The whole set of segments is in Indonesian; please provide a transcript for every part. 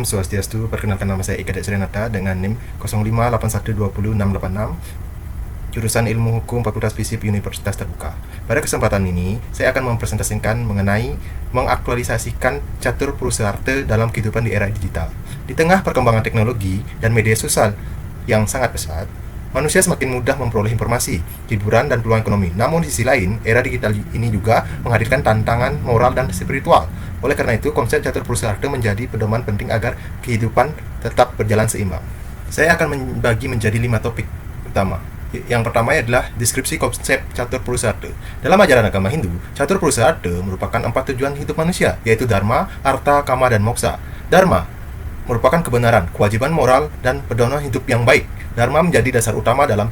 Om Swastiastu, perkenalkan nama saya Ika Surenata dengan NIM 058120686, jurusan Ilmu Hukum Fakultas FISIP Universitas Terbuka. Pada kesempatan ini, saya akan mempresentasikan mengenai mengaktualisasikan catur Prusarta dalam kehidupan di era digital. Di tengah perkembangan teknologi dan media sosial yang sangat pesat, manusia semakin mudah memperoleh informasi, hiburan, dan peluang ekonomi. Namun di sisi lain, era digital ini juga menghadirkan tantangan moral dan spiritual. Oleh karena itu, konsep catur Prusarta menjadi pedoman penting agar kehidupan tetap berjalan seimbang. Saya akan membagi menjadi 5 topik utama. Yang pertama adalah deskripsi konsep catur Prusarta. Dalam ajaran agama Hindu, catur Prusarta merupakan 4 tujuan hidup manusia, yaitu dharma, artha, kama, dan moksa. Dharma merupakan kebenaran, kewajiban moral, dan pedoman hidup yang baik. Dharma menjadi dasar utama dalam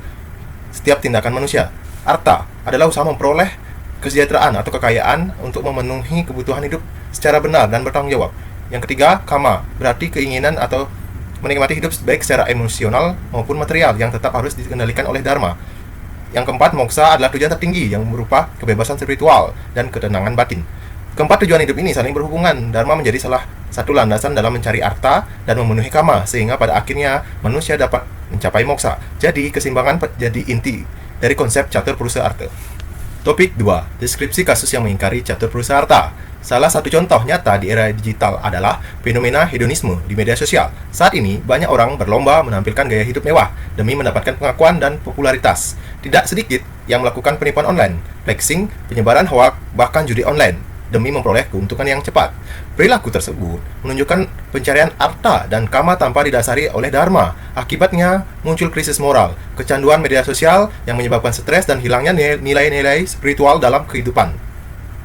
setiap tindakan manusia. Artha adalah usaha memperoleh kesejahteraan atau kekayaan untuk memenuhi kebutuhan hidup secara benar dan bertanggung jawab. Yang ketiga, kama, berarti keinginan atau menikmati hidup baik secara emosional maupun material yang tetap harus dikendalikan oleh dharma. Yang keempat, moksa adalah tujuan tertinggi yang berupa kebebasan spiritual dan ketenangan batin. Keempat tujuan hidup ini saling berhubungan. Dharma menjadi salah satu landasan dalam mencari artha dan memenuhi kama, sehingga pada akhirnya manusia dapat mencapai moksa. Jadi, keseimbangan jadi inti dari konsep catur Prusarta. Topik 2. Deskripsi kasus yang mengingkari catur Prusarta. Salah satu contoh nyata di era digital adalah fenomena hedonisme di media sosial. Saat ini, banyak orang berlomba menampilkan gaya hidup mewah demi mendapatkan pengakuan dan popularitas. Tidak sedikit yang melakukan penipuan online, flexing, penyebaran hoaks, bahkan judi online demi memperoleh keuntungan yang cepat. Perilaku tersebut menunjukkan pencarian artha dan kama tanpa didasari oleh dharma. Akibatnya, muncul krisis moral, kecanduan media sosial yang menyebabkan stres dan hilangnya nilai-nilai spiritual dalam kehidupan.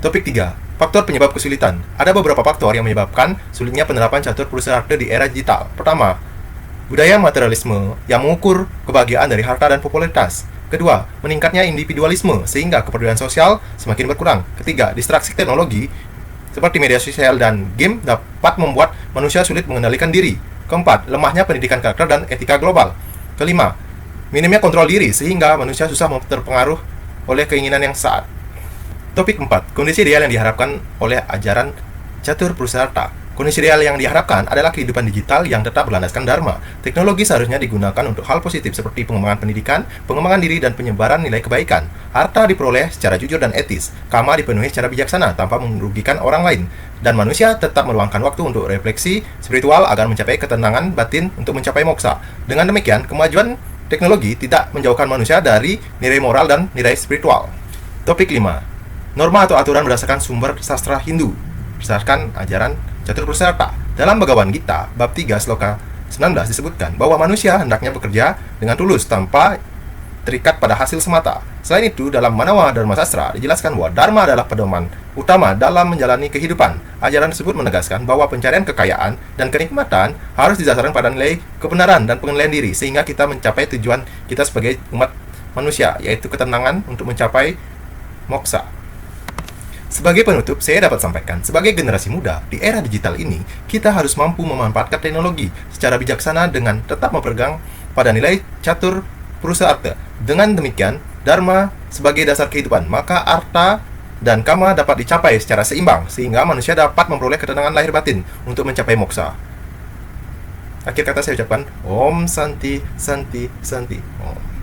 Topik 3. Faktor penyebab kesulitan. Ada beberapa faktor yang menyebabkan sulitnya penerapan catur Prusarta di era digital. Pertama, budaya materialisme yang mengukur kebahagiaan dari harta dan popularitas. Kedua, meningkatnya individualisme sehingga kepedulian sosial semakin berkurang. Ketiga, distraksi teknologi seperti media sosial dan game dapat membuat manusia sulit mengendalikan diri. Keempat, lemahnya pendidikan karakter dan etika global. Kelima, minimnya kontrol diri sehingga manusia susah terpengaruh oleh keinginan yang saat. Topik 4. Kondisi ideal yang diharapkan oleh ajaran catur Prusarta. Kondisi ideal yang diharapkan adalah kehidupan digital yang tetap berlandaskan dharma. Teknologi seharusnya digunakan untuk hal positif seperti pengembangan pendidikan, pengembangan diri, dan penyebaran nilai kebaikan. Harta diperoleh secara jujur dan etis. Kama dipenuhi secara bijaksana tanpa merugikan orang lain. Dan manusia tetap meluangkan waktu untuk refleksi spiritual agar mencapai ketenangan batin untuk mencapai moksa. Dengan demikian, kemajuan teknologi tidak menjauhkan manusia dari nilai moral dan nilai spiritual. Topik 5. Norma atau aturan berdasarkan sumber sastra Hindu berdasarkan ajaran catur Prusarta. Dalam Bhagavad Gita, bab 3 sloka 19 disebutkan bahwa manusia hendaknya bekerja dengan tulus tanpa terikat pada hasil semata. Selain itu, dalam Manawa Dharma Sastra dijelaskan bahwa dharma adalah pedoman utama dalam menjalani kehidupan. Ajaran tersebut menegaskan bahwa pencarian kekayaan dan kenikmatan harus didasarkan pada nilai kebenaran dan pengendalian diri sehingga kita mencapai tujuan kita sebagai umat manusia, yaitu ketenangan untuk mencapai moksa. Sebagai penutup, saya dapat sampaikan, sebagai generasi muda di era digital ini, kita harus mampu memanfaatkan teknologi secara bijaksana dengan tetap berpegang pada nilai catur Prusarta. Dengan demikian, dharma sebagai dasar kehidupan, maka artha dan kama dapat dicapai secara seimbang, sehingga manusia dapat memperoleh ketenangan lahir batin untuk mencapai moksa. Akhir kata saya ucapkan, Om Santi Santi Santi Om.